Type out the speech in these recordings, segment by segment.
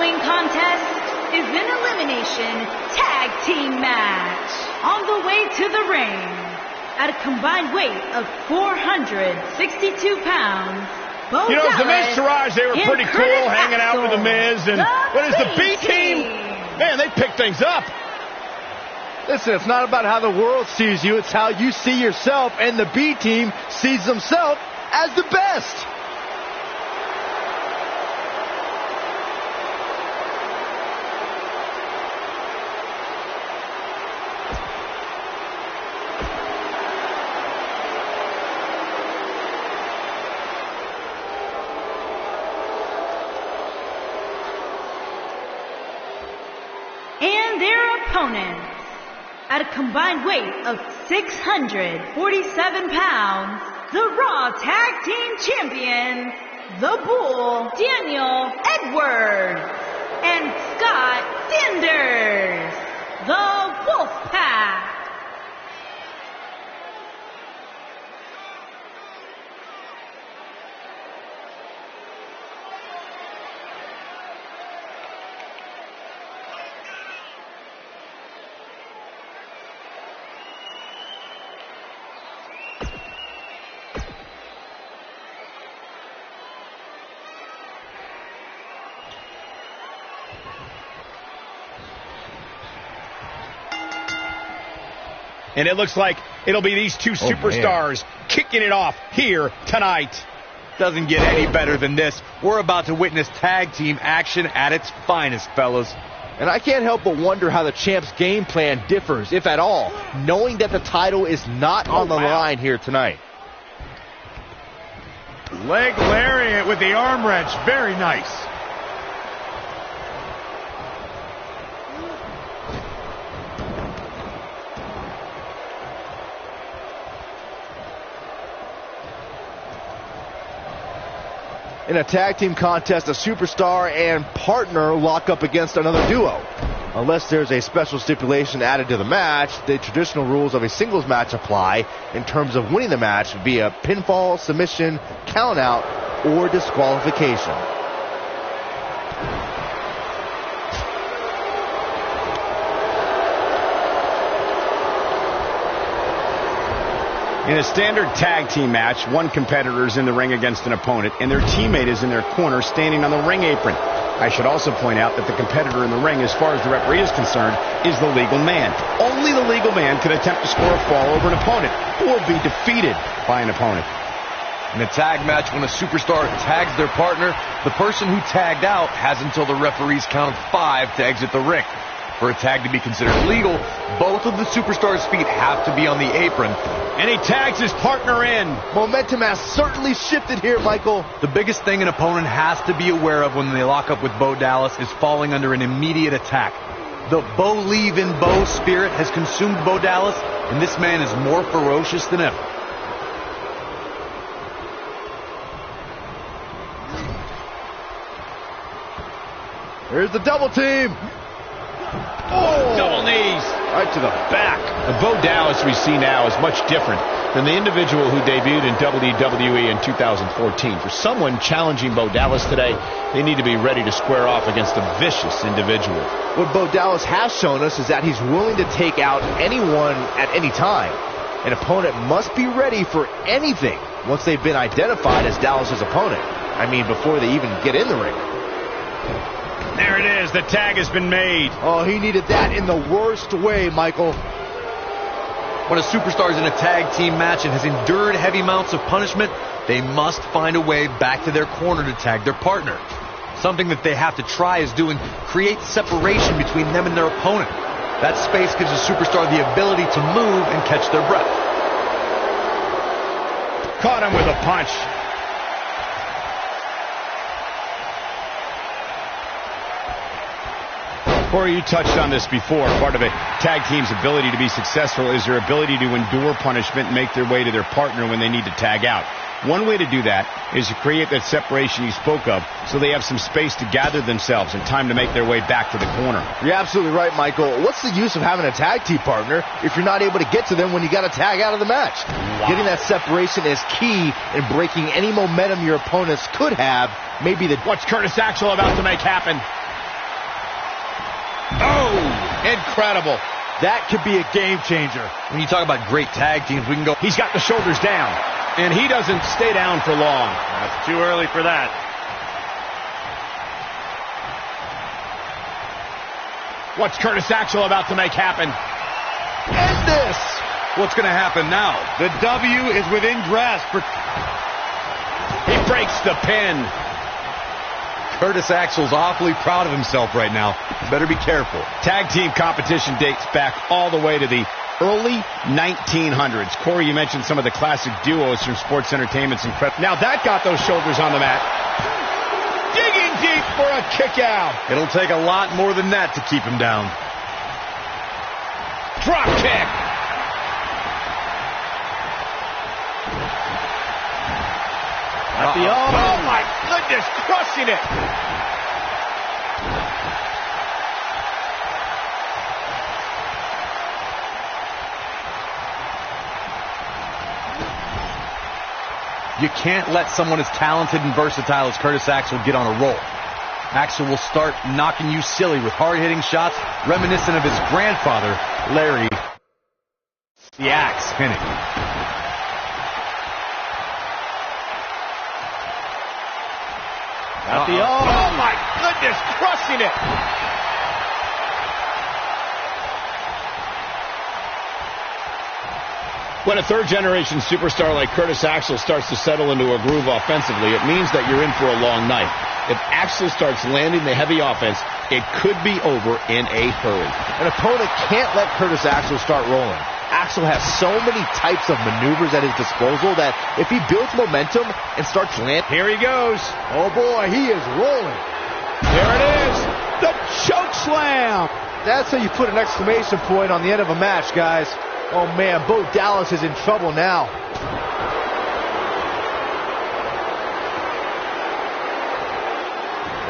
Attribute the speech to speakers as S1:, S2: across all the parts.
S1: following contest is an elimination tag team match. On the way to the ring, at a combined weight of 462 pounds, Bo
S2: You know,
S1: Dallas
S2: the Miz Taraj, they were pretty cool hanging out with the Miz. And what is the B team? Man, they pick things up.
S3: Listen, it's not about how the world sees you, it's how you see yourself, and the B team sees themselves as the best.
S1: And their opponents, at a combined weight of 647 pounds, the Raw Tag Team Champions, The Bull, Daniel Edwards, and Scott Sanders, the Wolfpack.
S2: And it looks like it'll be these two superstars kicking it off here tonight.
S4: Doesn't get any better than this. We're about to witness tag team action at its finest, fellas.
S3: And I can't help but wonder how the champ's game plan differs, if at all, knowing that the title is not on the line here tonight.
S2: Leg lariat with the arm wrench. Very nice.
S3: In a tag team contest, a superstar and partner lock up against another duo. Unless there's a special stipulation added to the match, the traditional rules of a singles match apply in terms of winning the match via pinfall, submission, countout, or disqualification.
S2: In a standard tag team match, one competitor is in the ring against an opponent, and their teammate is in their corner standing on the ring apron. I should also point out that the competitor in the ring, as far as the referee is concerned, is the legal man. Only the legal man can attempt to score a fall over an opponent or be defeated by an opponent.
S4: In a tag match, when a superstar tags their partner, the person who tagged out has until the referee's count of 5 to exit the ring. For a tag to be considered legal, both of the superstars' feet have to be on the apron.
S2: And he tags his partner in.
S3: Momentum has certainly shifted here, Michael.
S4: The biggest thing an opponent has to be aware of when they lock up with Bo Dallas is falling under an immediate attack. The Bo Leave in Bo spirit has consumed Bo Dallas, and this man is more ferocious than ever.
S3: Here's the double team.
S2: Oh, double knees.
S3: Right to the back.
S2: The Bo Dallas we see now is much different than the individual who debuted in WWE in 2014. For someone challenging Bo Dallas today, they need to be ready to square off against a vicious individual.
S3: What Bo Dallas has shown us is that he's willing to take out anyone at any time. An opponent must be ready for anything once they've been identified as Dallas's opponent. I mean, before they even get in the ring.
S2: There it is. The tag has been made.
S3: Oh, he needed that in the worst way, Michael.
S4: When a superstar is in a tag team match and has endured heavy amounts of punishment, they must find a way back to their corner to tag their partner. Something that they have to try is doing create separation between them and their opponent. That space gives a superstar the ability to move and catch their breath.
S2: Caught him with a punch. Corey, you touched on this before. Part of a tag team's ability to be successful is their ability to endure punishment and make their way to their partner when they need to tag out. One way to do that is to create that separation you spoke of so they have some space to gather themselves and time to make their way back to the corner.
S3: You're absolutely right, Michael. What's the use of having a tag team partner if you're not able to get to them when you got to tag out of the match? Wow. Getting that separation is key in breaking any momentum your opponents could have. Maybe the...
S2: What's Curtis Axel about to make happen? Oh, incredible.
S3: That could be a game changer.
S4: When you talk about great tag teams, we can go.
S2: He's got the shoulders down, and he doesn't stay down for long.
S5: That's too early for that.
S2: What's Curtis Axel about to make happen?
S3: End this.
S4: What's going to happen now?
S5: The W is within grasp for...
S2: He breaks the pin.
S4: Curtis Axel's awfully proud of himself right now. Better be careful.
S2: Tag team competition dates back all the way to the early 1900s. Corey, you mentioned some of the classic duos from sports entertainment's incredible. Now that got those shoulders on the mat. Digging deep for a kick out.
S4: It'll take a lot more than that to keep him down.
S2: Drop kick. Oh my goodness, crushing it.
S4: You can't let someone as talented and versatile as Curtis Axel get on a roll. Axel will start knocking you silly with hard-hitting shots reminiscent of his grandfather, Larry the Axe Pinnock.
S2: Oh my goodness, crushing it. When a third-generation superstar like Curtis Axel starts to settle into a groove offensively, it means that you're in for a long night. If Axel starts landing the heavy offense, it could be over in a hurry.
S3: An opponent can't let Curtis Axel start rolling. Axel has so many types of maneuvers at his disposal that if he builds momentum and starts landing...
S2: Here he goes.
S3: Oh boy, he is rolling.
S2: There it is. The choke slam.
S3: That's how you put an exclamation point on the end of a match, guys. Oh man, Bo Dallas is in trouble now.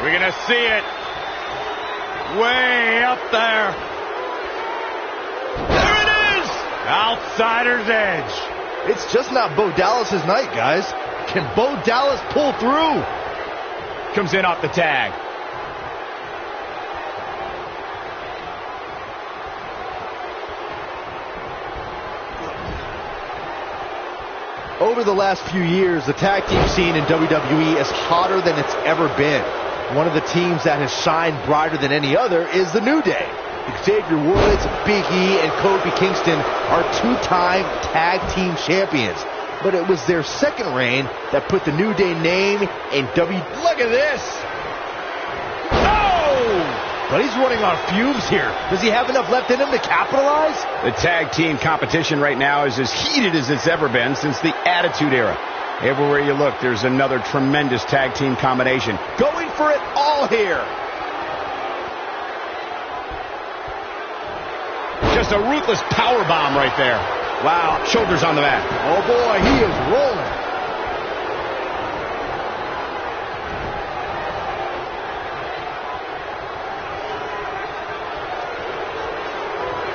S5: We're going to see it. Way up there.
S2: There it is.
S5: Outsider's edge.
S3: It's just not Bo Dallas's night, guys. Can Bo Dallas pull through?
S2: Comes in off the tag.
S3: Over the last few years, the tag team scene in WWE is hotter than it's ever been. One of the teams that has shined brighter than any other is the New Day. Xavier Woods, Big E, and Kofi Kingston are two-time tag team champions. But it was their second reign that put the New Day name in
S2: Look at this.
S3: But he's running on fumes here. Does he have enough left in him to capitalize?
S2: The tag team competition right now is as heated as it's ever been since the Attitude Era. Everywhere you look, there's another tremendous tag team combination. Going for it all here. Just a ruthless power bomb right there. Wow, shoulders on the mat.
S3: Oh boy, he is rolling.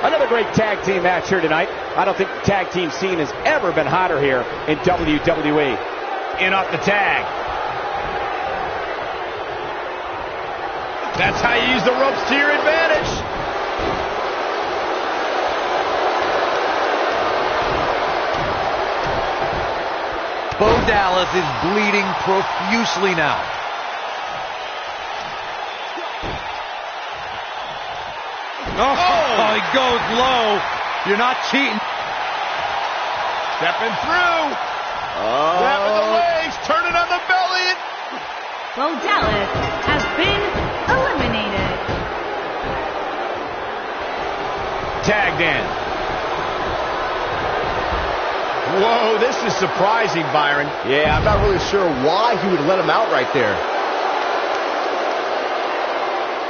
S6: Another great tag team match here tonight. I don't think the tag team scene has ever been hotter here in WWE.
S2: In off the tag. That's how you use the ropes to your advantage.
S4: Bo Dallas is bleeding profusely now.
S5: Oh, he goes low. You're not cheating.
S2: Stepping through. Grabbing the legs, turning on the belly.
S1: Bo Dallas has been eliminated.
S2: Tagged in. Whoa, this is surprising, Byron.
S3: Yeah, I'm not really sure why he would let him out right there.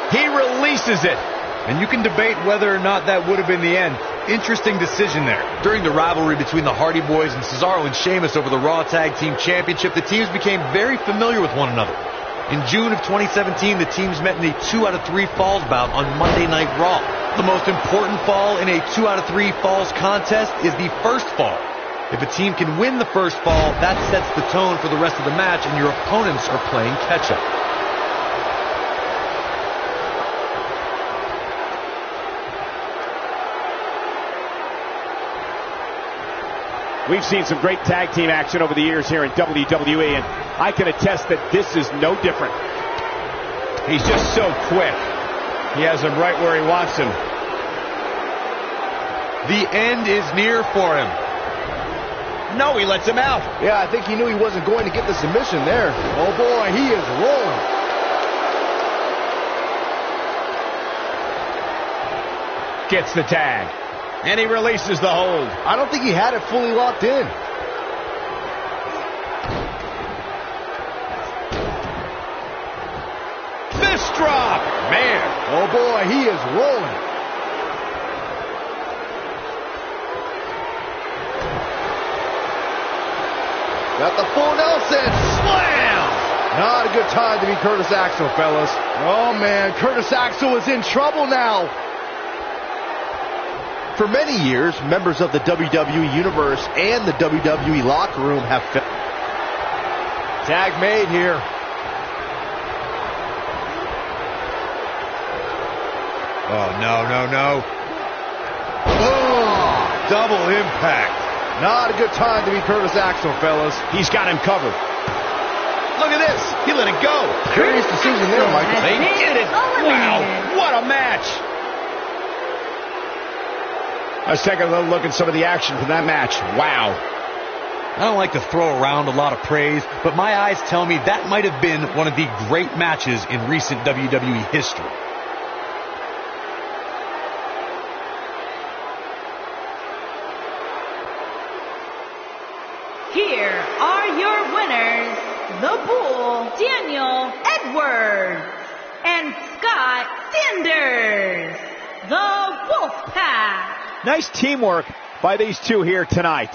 S2: He releases it.
S4: And you can debate whether or not that would have been the end. Interesting decision there. During the rivalry between the Hardy Boys and Cesaro and Sheamus over the Raw Tag Team Championship, the teams became very familiar with one another. In June of 2017, the teams met in a 2 out of 3 falls bout on Monday Night Raw. The most important fall in a 2 out of 3 falls contest is the first fall. If a team can win the first fall, that sets the tone for the rest of the match, and your opponents are playing catch-up.
S6: We've seen some great tag team action over the years here in WWE, and I can attest that this is no different.
S2: He's just so quick. He has him right where he wants him.
S4: The end is near for him.
S2: No, he lets him out.
S3: Yeah, I think he knew he wasn't going to get the submission there. Oh boy, he is rolling.
S2: Gets the tag. And he releases the hold.
S3: I don't think he had it fully locked in.
S2: Fist drop. Man.
S3: Oh boy, he is rolling. Got the full Nelson. Slam! Not a good time to be Curtis Axel, fellas. Oh man, Curtis Axel is in trouble now. For many years, members of the WWE Universe and the WWE locker room have tag made here.
S4: Oh, no. Oh, double impact.
S3: Not a good time to be Curtis Axel, fellas.
S2: He's got him covered. Look at this. He let it go.
S3: Curious decision there, Michael.
S2: They did it. Wow. What a match. Let's take a little look at some of the action from that match. Wow.
S4: I don't like to throw around a lot of praise, but my eyes tell me that might have been one of the great matches in recent WWE history.
S1: Here are your winners, the Bull, Daniel Edwards, and Scott Sanders, the Wolfpack.
S6: Nice teamwork by these two here tonight.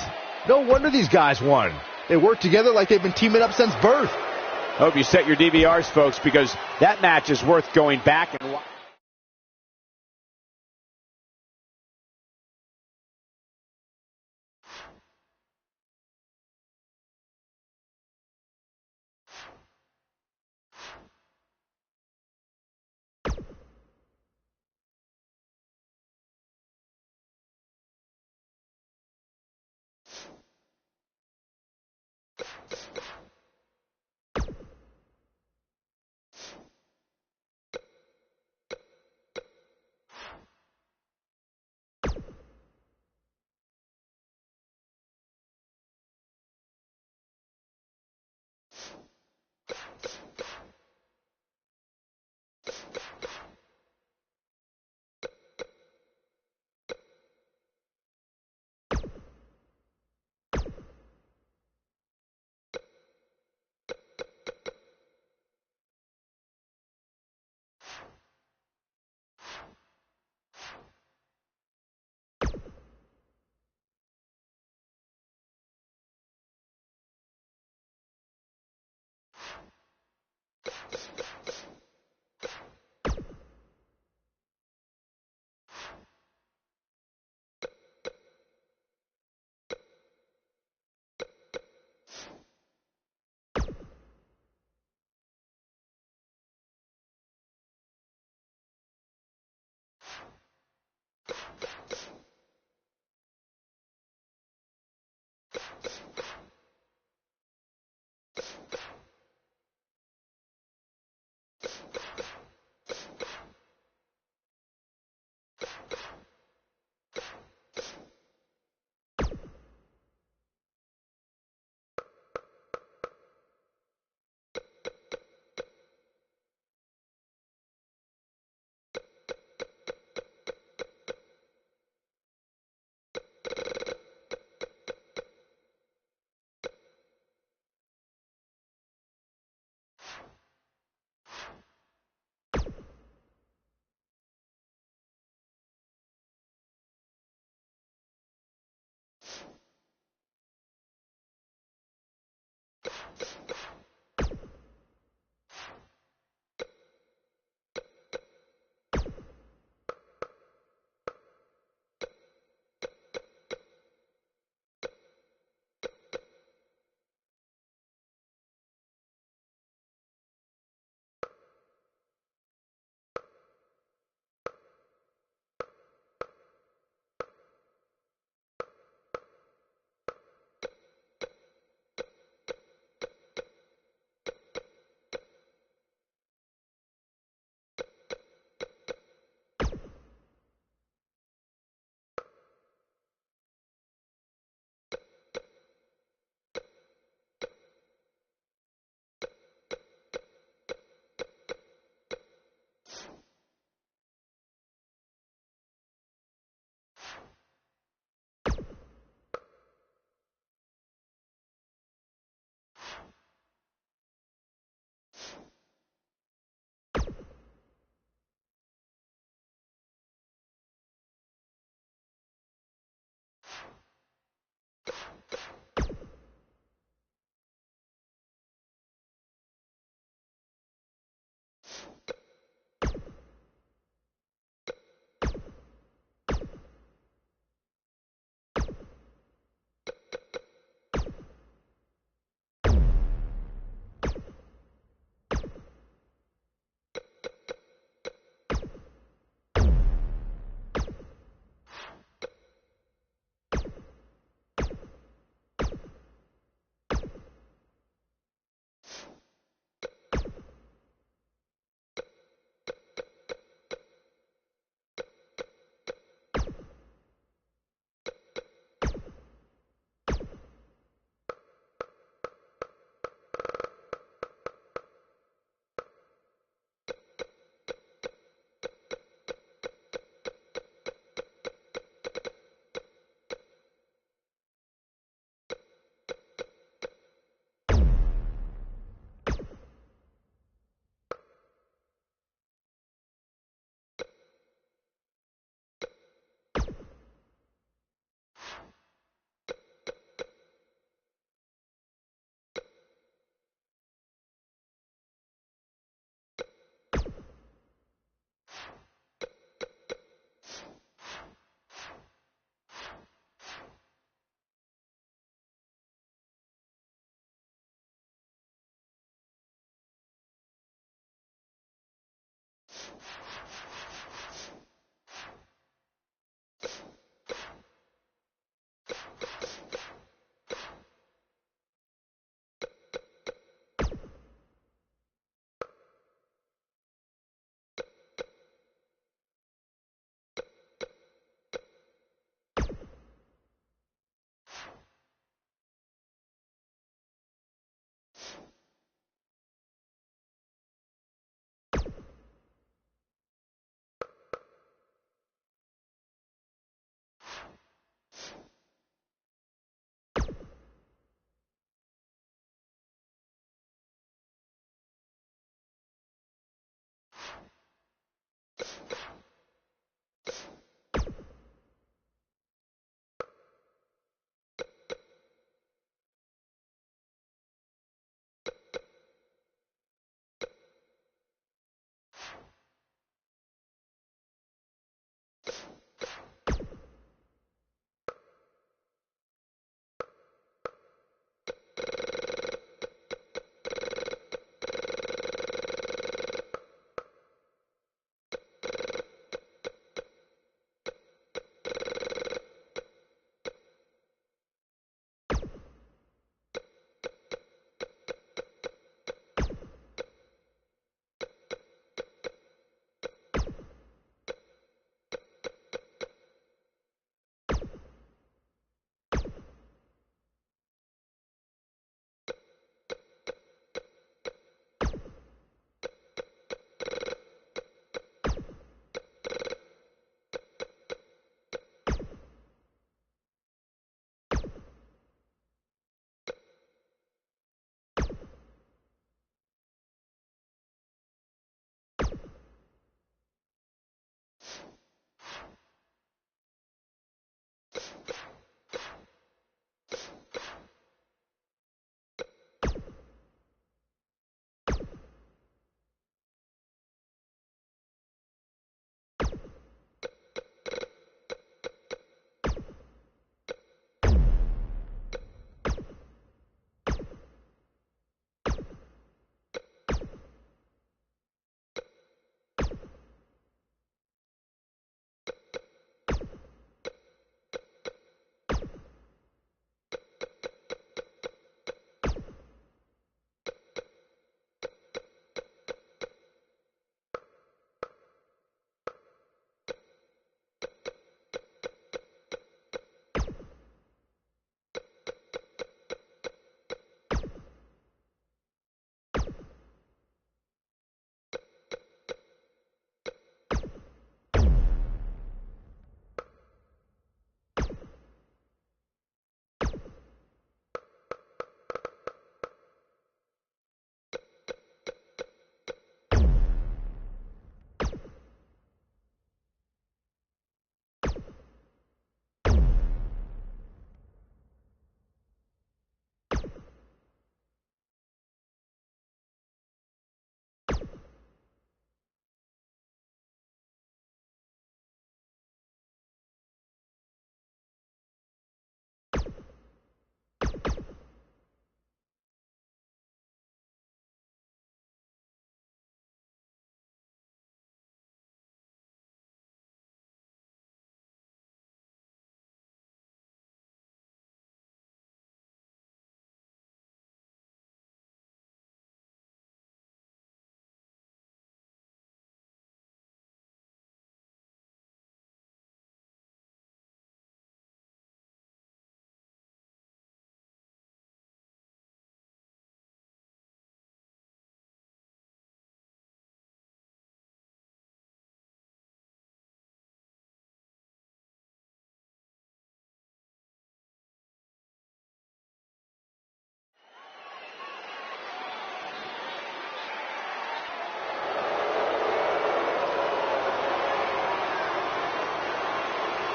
S3: No wonder these guys won. They work together like they've been teaming up since birth.
S6: Hope you set your DVRs, folks, because that match is worth going back and watching.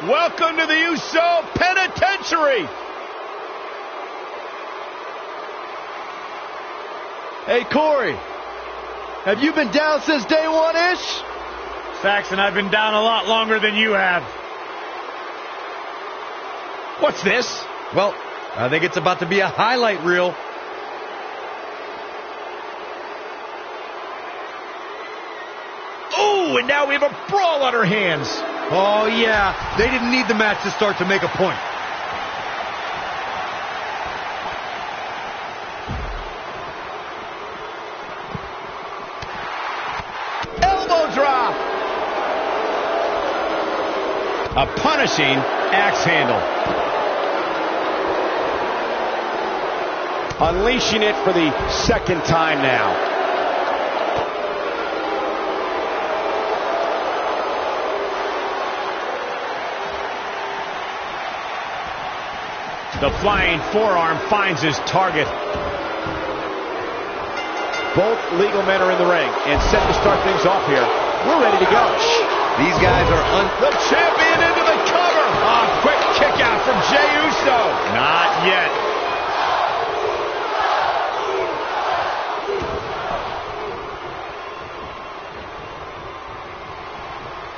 S2: Welcome to the Uso Penitentiary.
S3: Hey, Corey, have you been down since day one-ish?
S5: Saxon, I've been down a lot longer than you have.
S2: What's this?
S4: Well, I think it's about to be a highlight reel.
S2: Ooh! Ooh, and now we have a brawl on our hands.
S4: Oh, yeah. They didn't need the match to start to make a point.
S2: Elbow drop. A punishing axe handle. Unleashing it for the second time now. The flying forearm finds his target.
S6: Both legal men are in the ring and set to start things off here. We're ready to go.
S4: These guys are
S2: the champion into the cover. Oh, quick kick out from Jey Uso. Not yet.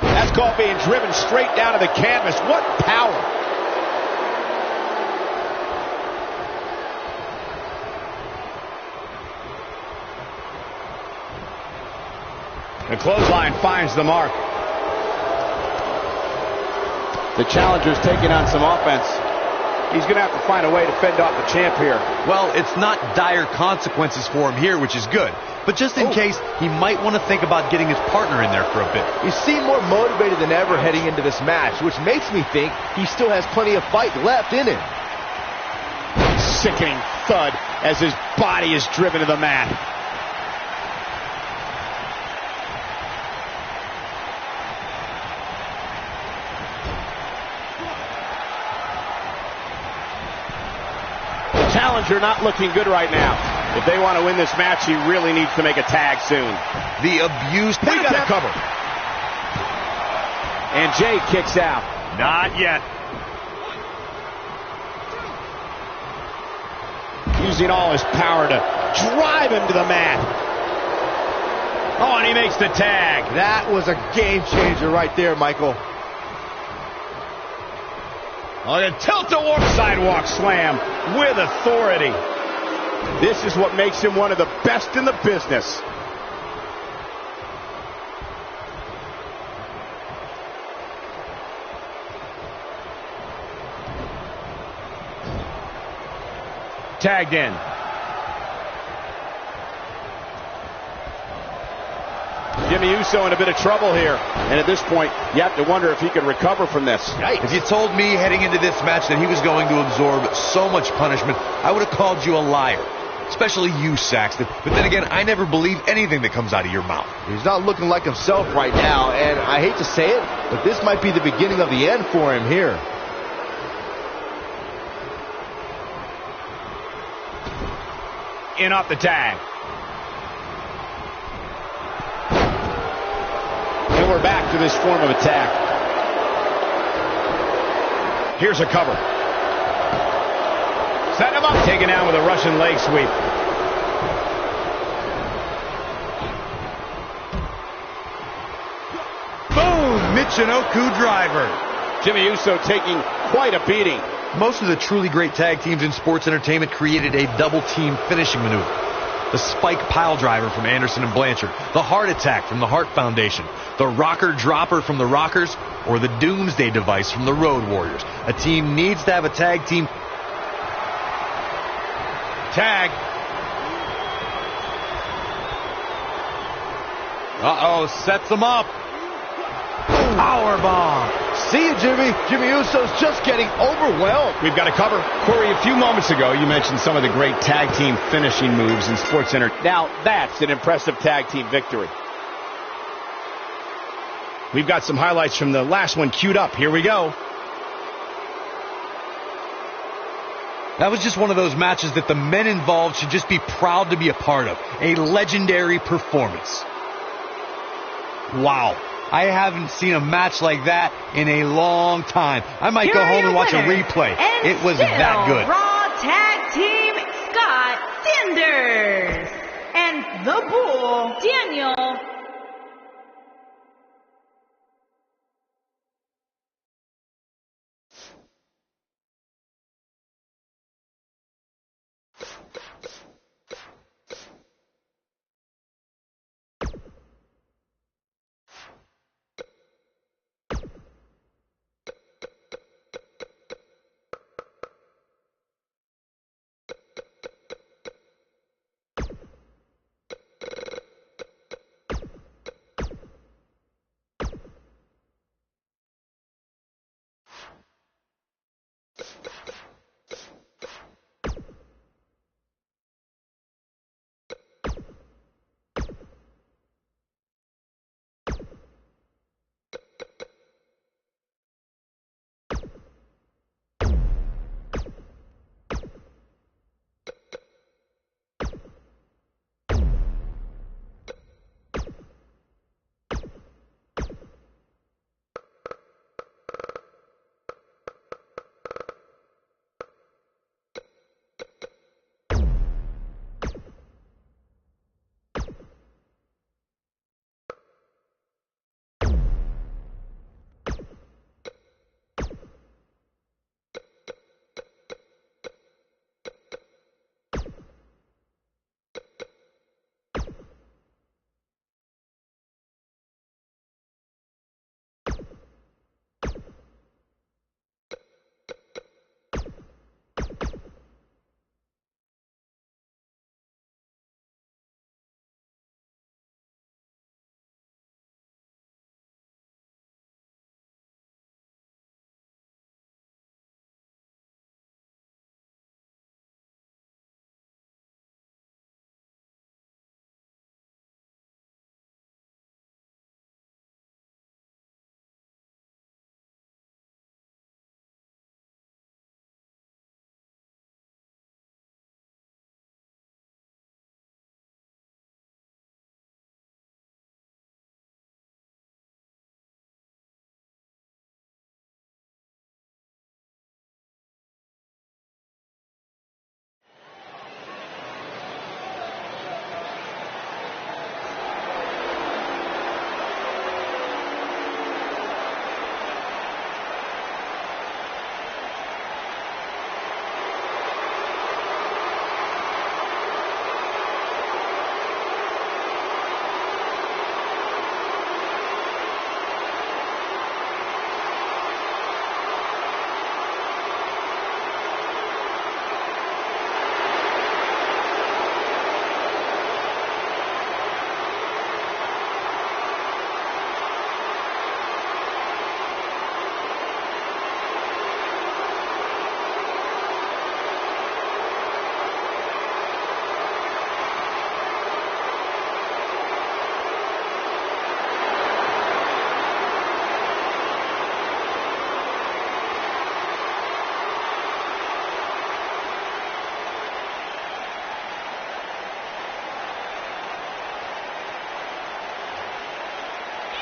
S2: That's called being driven straight down to the canvas. What power. The clothesline finds the mark.
S6: The challenger's taking on some offense. He's going to have to find a way to fend off the champ here.
S4: Well, it's not dire consequences for him here, which is good. But just in case, he might want to think about getting his partner in there for a bit.
S3: He seemed more motivated than ever heading into this match, which makes me think he still has plenty of fight left in him.
S2: Sickening thud as his body is driven to the mat.
S6: Challenger not looking good right now. If they want to win this match, he really needs to make a tag soon.
S4: The abuse.
S2: We got a cover.
S6: And Jey kicks out.
S2: Not yet. Using all his power to drive him to the mat. Oh, and he makes the tag.
S3: That was a game changer right there, Michael.
S2: Oh, a tilt-a-war sidewalk slam with authority.
S6: This is what makes him one of the best in the business.
S2: Tagged in.
S6: Jimmy Uso in a bit of trouble here. And at this point, you have to wonder if he can recover from this.
S4: Yikes. If you told me heading into this match that he was going to absorb so much punishment, I would have called you a liar. Especially you, Saxton. But then again, I never believe anything that comes out of your mouth.
S3: He's not looking like himself right now, and I hate to say it, but this might be the beginning of the end for him here.
S2: In off the tag.
S6: And we're back to this form of attack.
S2: Here's a cover. Set him up. Taken down with a Russian leg sweep.
S4: Boom! Michinoku driver.
S6: Jimmy Uso taking quite a beating.
S4: Most of the truly great tag teams in sports entertainment created a double-team finishing maneuver. The spike pile driver from Anderson and Blanchard, the heart attack from the Hart Foundation, the rocker dropper from the Rockers, or the Doomsday device from the Road Warriors. A team needs to have a tag team.
S2: Tag.
S4: Uh-oh, sets them up. Powerbomb.
S3: See you, Jimmy. Jimmy Uso's just getting overwhelmed.
S2: We've got a cover. Corey, a few moments ago, you mentioned some of the great tag team finishing moves in sports center.
S6: Now, that's an impressive tag team victory.
S2: We've got some highlights from the last one queued up. Here we go.
S4: That was just one of those matches that the men involved should just be proud to be a part of. A legendary performance. Wow. I haven't seen a match like that in a long time. I might go home and watch a replay. It was that good.
S1: Raw Tag Team Scott Sanders and the Bull Daniel.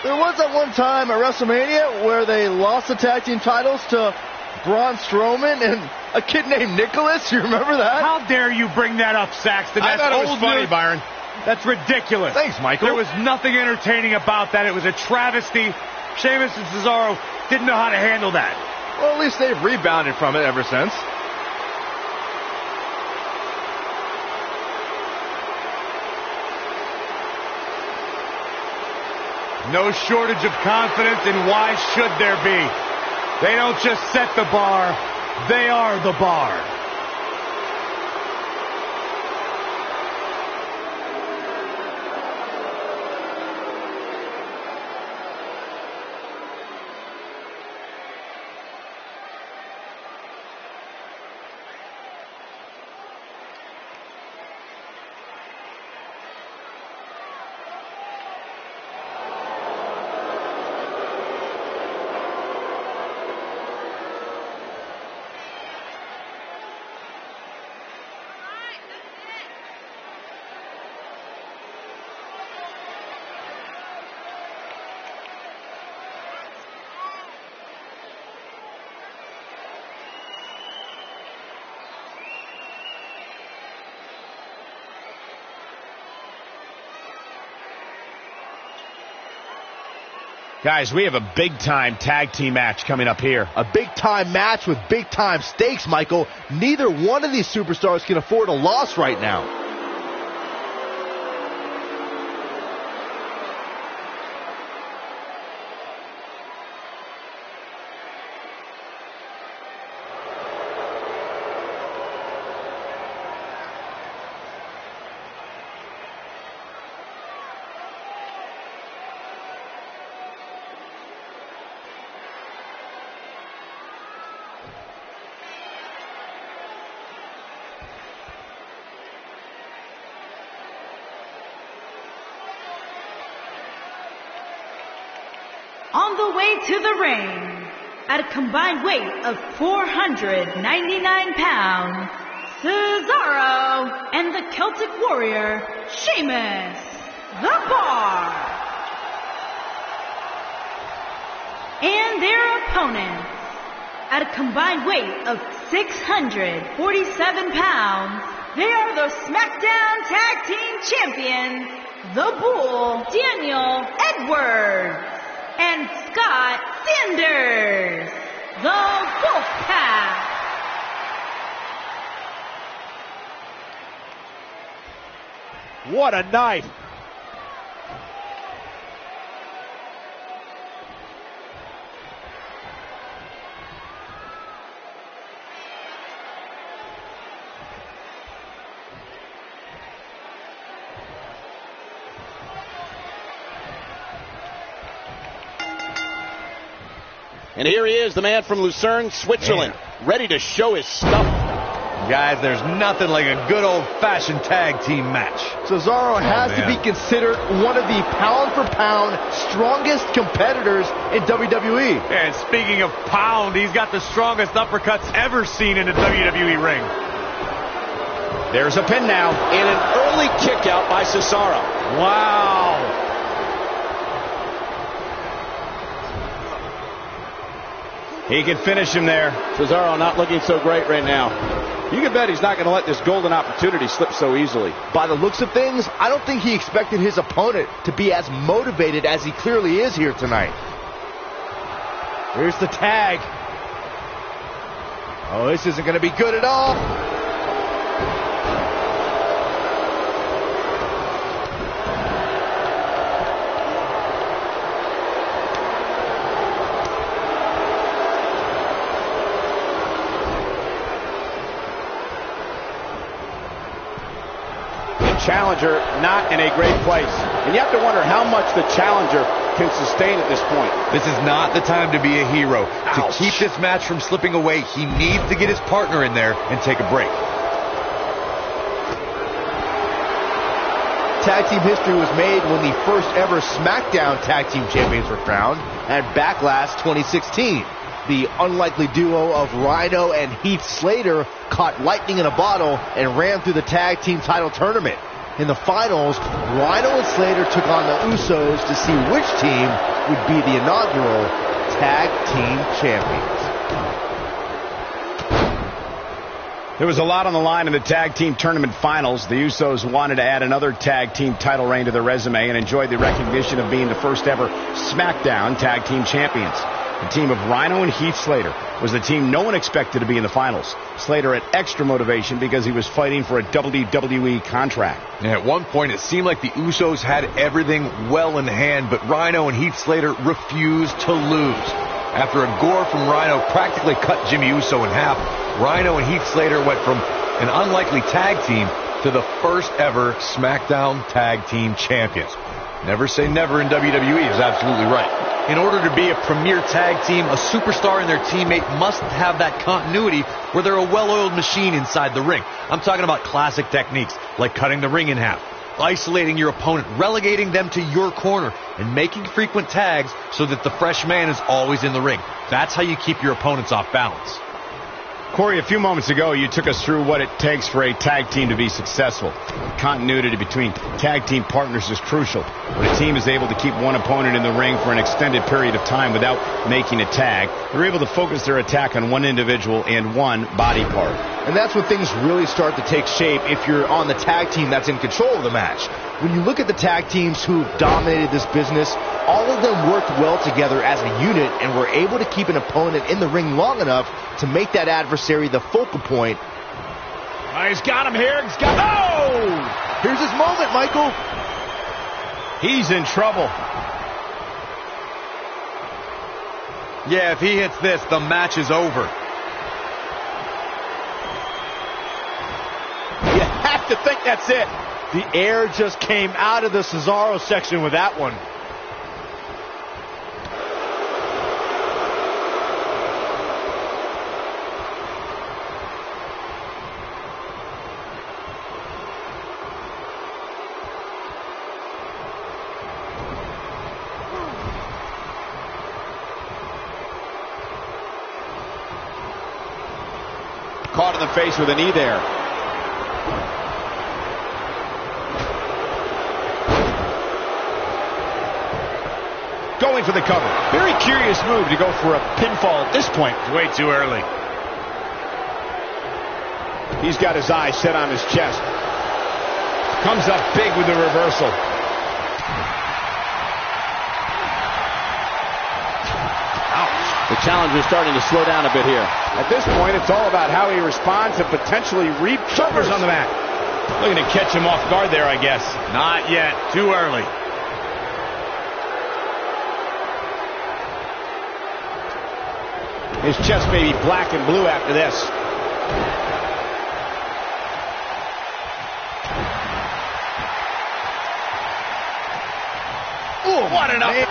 S3: There was that one time at WrestleMania where they lost the tag team titles to Braun Strowman and a kid named Nicholas. You remember that?
S5: How dare you bring that up, Saxton?
S2: I
S5: That's
S2: thought it was
S5: old
S2: funny,
S5: news.
S2: Byron.
S5: That's ridiculous.
S2: Thanks, Michael.
S5: There was nothing entertaining about that. It was a travesty. Sheamus and Cesaro didn't know how to handle that.
S3: Well, at least they've rebounded from it ever since.
S5: No shortage of confidence, and why should there be? They don't just set the bar, they are the bar.
S2: Guys, we have a big-time tag team match coming up here.
S3: A big-time match with big-time stakes, Michael. Neither one of these superstars can afford a loss right now.
S1: On the way to the ring, at a combined weight of 499 pounds, Cesaro and the Celtic Warrior, Sheamus, the Bar. And their opponents, at a combined weight of 647 pounds, they are the SmackDown Tag Team Champions, the Bull, Daniel Edwards, and Scott Sanders, the Wolfpack.
S6: What a night.
S7: And here he is, the man from Lucerne, Switzerland, ready to show his stuff.
S4: Guys, there's nothing like a good old-fashioned tag team match.
S3: Cesaro has to be considered one of the pound-for-pound strongest competitors in WWE.
S5: And speaking of pound, he's got the strongest uppercuts ever seen in a WWE ring.
S2: There's a pin now.
S7: And an early kick out by Cesaro.
S5: Wow.
S2: He can finish him there.
S7: Cesaro not looking so great right now. You can bet he's not going to let this golden opportunity slip so easily.
S3: By the looks of things, I don't think he expected his opponent to be as motivated as he clearly is here tonight. Here's the tag. Oh, this isn't going to be good at all.
S7: Challenger not in a great place. And you have to wonder how much the challenger can sustain at this point.
S4: This is not the time to be a hero.
S7: Ouch.
S4: To keep this match from slipping away, he needs to get his partner in there and take a break.
S3: Tag team history was made when the first ever SmackDown Tag Team Champions were crowned at Backlash 2016. The unlikely duo of Rhino and Heath Slater caught lightning in a bottle and ran through the tag team title tournament. In the finals, Rhino and Slater took on the Usos to see which team would be the inaugural Tag Team Champions.
S2: There was a lot on the line in the Tag Team Tournament Finals. The Usos wanted to add another Tag Team title reign to their resume and enjoyed the recognition of being the first ever SmackDown Tag Team Champions. The team of Rhino and Heath Slater was the team no one expected to be in the finals. Slater had extra motivation because he was fighting for a WWE contract.
S4: And at one point, it seemed like the Usos had everything well in hand, but Rhino and Heath Slater refused to lose. After a gore from Rhino practically cut Jimmy Uso in half, Rhino and Heath Slater went from an unlikely tag team to the first ever SmackDown Tag Team Champions. Never say never in WWE is absolutely right. In order to be a premier tag team, a superstar and their teammate must have that continuity where they're a well-oiled machine inside the ring. I'm talking about classic techniques like cutting the ring in half, isolating your opponent, relegating them to your corner, and making frequent tags so that the fresh man is always in the ring. That's how you keep your opponents off balance.
S2: Corey, a few moments ago, you took us through what it takes for a tag team to be successful. Continuity between tag team partners is crucial. When a team is able to keep one opponent in the ring for an extended period of time without making a tag, they're able to focus their attack on one individual and one body part.
S3: And that's when things really start to take shape if you're on the tag team that's in control of the match. When you look at the tag teams who've dominated this business, all of them worked well together as a unit and were able to keep an opponent in the ring long enough to make that adversary the focal point.
S2: He's got him here. He's got. Oh!
S3: Here's his moment, Michael.
S2: He's in trouble.
S4: Yeah, if he hits this, the match is over.
S6: You have to think that's it. The air just came out of the Cesaro section with that one. Caught in the face with a knee there.
S2: Going for the cover.
S6: Very curious move to go for a pinfall at this point.
S2: Way too early. He's got his eyes set on his chest. Comes up big with the reversal.
S6: The challenger's starting to slow down a bit here. At this point, it's all about how he responds and potentially
S2: Shoulders on the mat. Looking to catch him off guard there, I guess.
S5: Not yet. Too early.
S2: His chest may be black and blue after this.
S5: Ooh, what an up.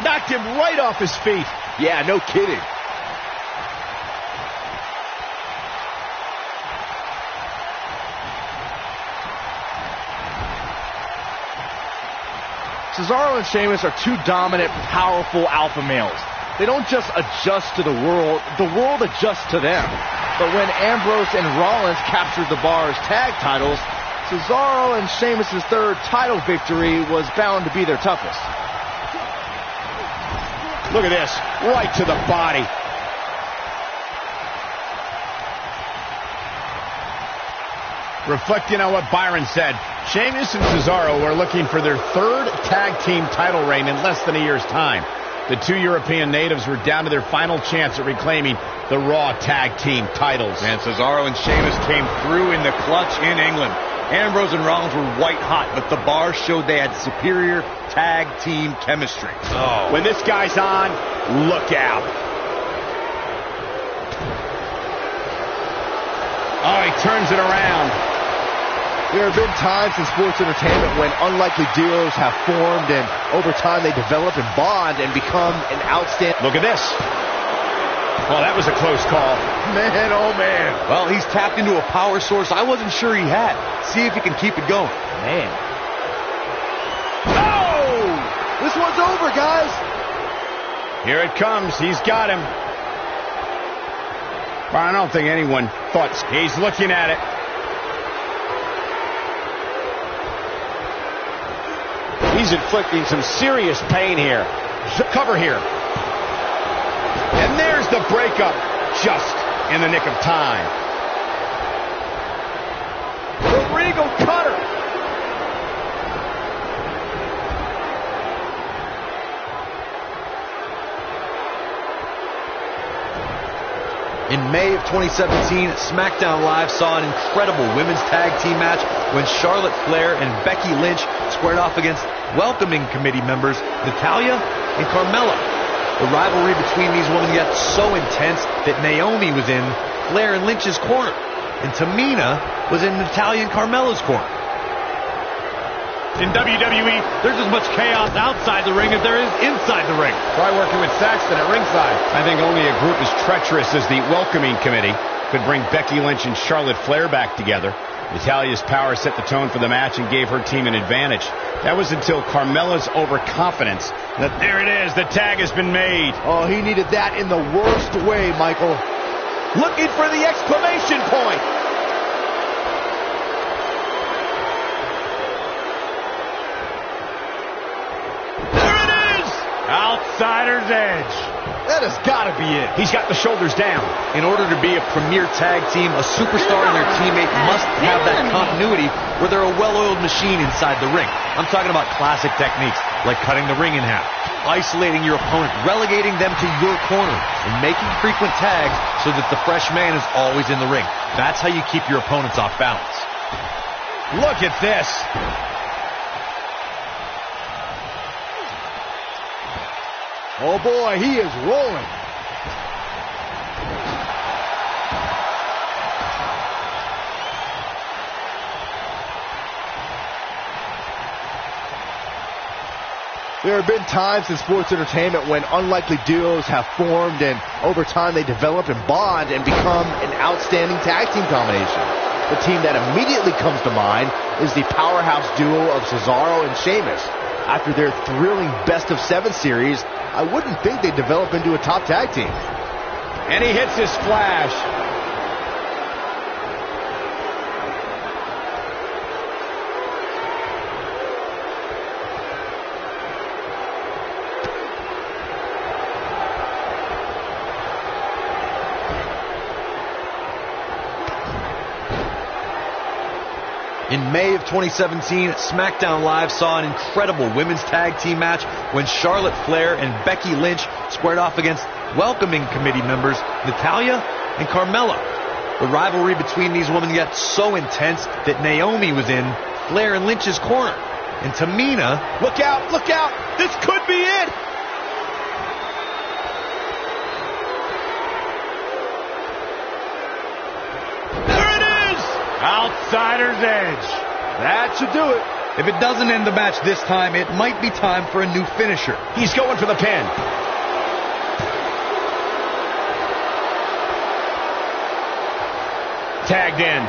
S2: Knocked him right off his feet.
S3: Yeah, no kidding. Cesaro and Sheamus are two dominant, powerful alpha males. They don't just adjust to the world adjusts to them. But when Ambrose and Rollins captured the Bar's tag titles, Cesaro and Sheamus' third title victory was bound to be their toughest.
S2: Look at this. Right to the body. Reflecting on what Byron said, Sheamus and Cesaro are looking for their third tag team title reign in less than a year's time. The two European natives were down to their final chance at reclaiming the Raw tag team titles.
S5: And Cesaro and Sheamus came through in the clutch in England. Ambrose and Rollins were white hot, but the Bar showed they had superior tag team chemistry.
S2: Oh. When this guy's on, look out. Oh, he turns it around.
S3: There have been times in sports entertainment when unlikely duos have formed and over time they develop and bond and become an outstanding...
S2: Look at this. Oh, that was a close call.
S3: Man, oh man.
S4: Well, he's tapped into a power source I wasn't sure he had. See if he can keep it going.
S3: Man.
S2: Oh!
S3: guys.
S2: Here it comes. He's got him. Well, I don't think anyone thought. He's looking at it.
S6: He's inflicting some serious pain here.
S2: Cover here. And there's the breakup. Just in the nick of time.
S6: The Regal cutter.
S4: In May of 2017, SmackDown Live saw an incredible women's tag team match when Charlotte Flair and Becky Lynch squared off against welcoming committee members Natalya and Carmella. The rivalry between these women got so intense that Naomi was in Flair and Lynch's corner, and Tamina was in Natalya and Carmella's corner.
S5: In WWE, there's as much chaos outside the ring as there is inside the ring.
S2: Try working with Saxton at ringside. I think only a group as treacherous as the welcoming committee could bring Becky Lynch and Charlotte Flair back together. Natalya's power set the tone for the match and gave her team an advantage. That was until Carmella's overconfidence. There it is. The tag has been made.
S3: Oh, he needed that in the worst way, Michael.
S6: Looking for the exclamation point.
S5: Outsider's edge.
S3: That has got to be it.
S2: He's got the shoulders down.
S4: In order to be a premier tag team, a superstar and their teammate must have that continuity where they're a well-oiled machine inside the ring. I'm talking about classic techniques like cutting the ring in half, isolating your opponent, relegating them to your corner, and making frequent tags so that the fresh man is always in the ring. That's how you keep your opponents off balance.
S2: Look at this.
S3: Oh, boy, he is rolling. There have been times in sports entertainment when unlikely duos have formed, and over time they develop and bond and become an outstanding tag team combination. The team that immediately comes to mind is the powerhouse duo of Cesaro and Sheamus. After their thrilling best-of-7 series, I wouldn't think they'd develop into a top tag team.
S2: And he hits his splash.
S4: In May of 2017, SmackDown Live saw an incredible women's tag team match when Charlotte Flair and Becky Lynch squared off against welcoming committee members Natalya and Carmella. The rivalry between these women got so intense that Naomi was in Flair and Lynch's corner, and Tamina...
S6: Look out, look out! This could be it!
S5: Outsider's edge.
S6: That should do it.
S4: If it doesn't end the match this time, it might be time for a new finisher.
S2: He's going for the pin. Tagged in.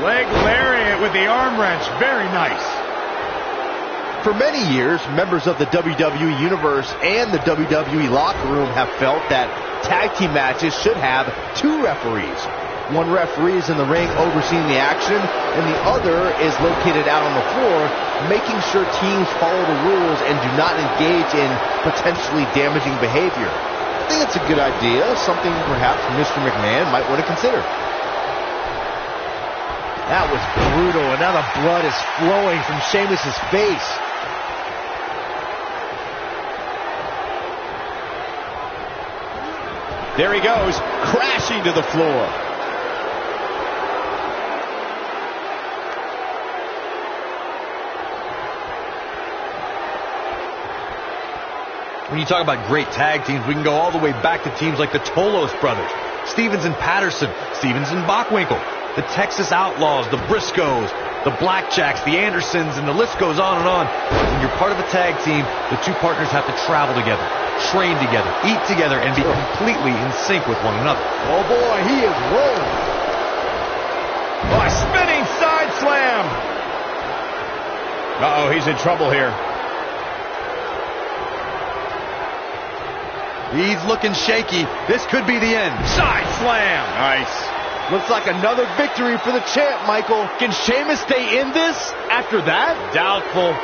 S5: Leg lariat with the arm wrench. Very nice.
S3: For many years, members of the WWE Universe and the WWE locker room have felt that tag team matches should have two referees. One referee is in the ring overseeing the action, and the other is located out on the floor, making sure teams follow the rules and do not engage in potentially damaging behavior. I think it's a good idea, something perhaps Mr. McMahon might want to consider. That was brutal, and now the blood is flowing from Sheamus' face.
S2: There he goes, crashing to the floor.
S4: When you talk about great tag teams, we can go all the way back to teams like the Tolos brothers, Stevens and Patterson, Stevens and Bockwinkel, the Texas Outlaws, the Briscoes, the Blackjacks, the Andersons, and the list goes on and on. When you're part of a tag team, the two partners have to travel together, train together, eat together, and be completely in sync with one another.
S3: Oh boy, he is rolling.
S2: Oh, a spinning side slam. Uh-oh, he's in trouble here.
S4: He's looking shaky. This could be the end.
S2: Side slam. Nice.
S3: Looks like another victory for the champ, Michael.
S2: Can Sheamus stay in this after that? Doubtful.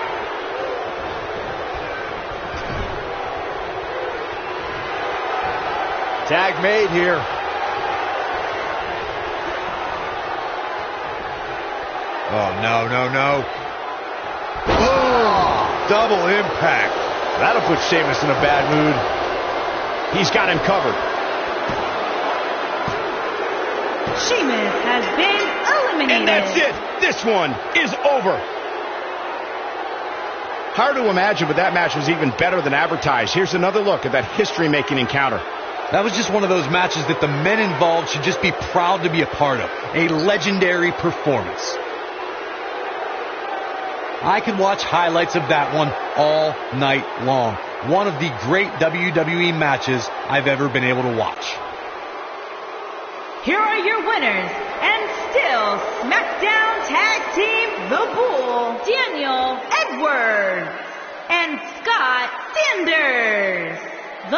S3: Tag made here.
S5: Oh, no, no, no. Oh, double impact.
S3: That'll put Sheamus in a bad mood.
S2: He's got him covered.
S1: Sheamus has been eliminated.
S2: And that's it. This one is over. Hard to imagine, but that match was even better than advertised. Here's another look at that history-making encounter.
S4: That was just one of those matches that the men involved should just be proud to be a part of. A legendary performance. I could watch highlights of that one all night long. One of the great WWE matches I've ever been able to watch.
S1: Here are your winners, and still SmackDown Tag Team The Bull, Daniel Edwards, and Scott Sanders, the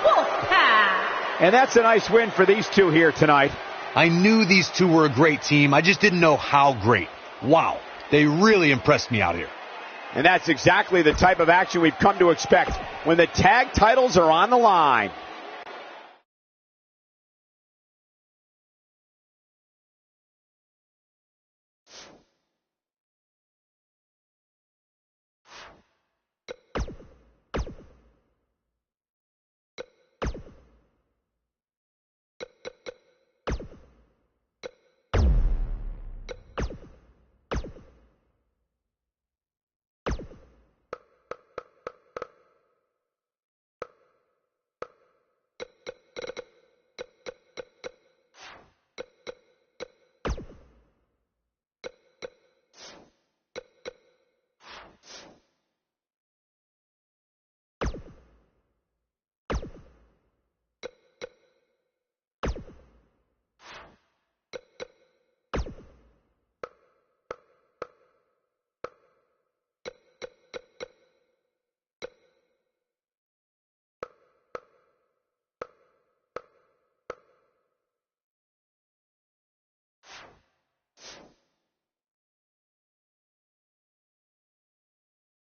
S1: Wolfpack.
S6: And that's a nice win for these two here tonight.
S4: I knew these two were a great team. I just didn't know how great. Wow, they really impressed me out here.
S6: And that's exactly the type of action we've come to expect when the tag titles are on the line.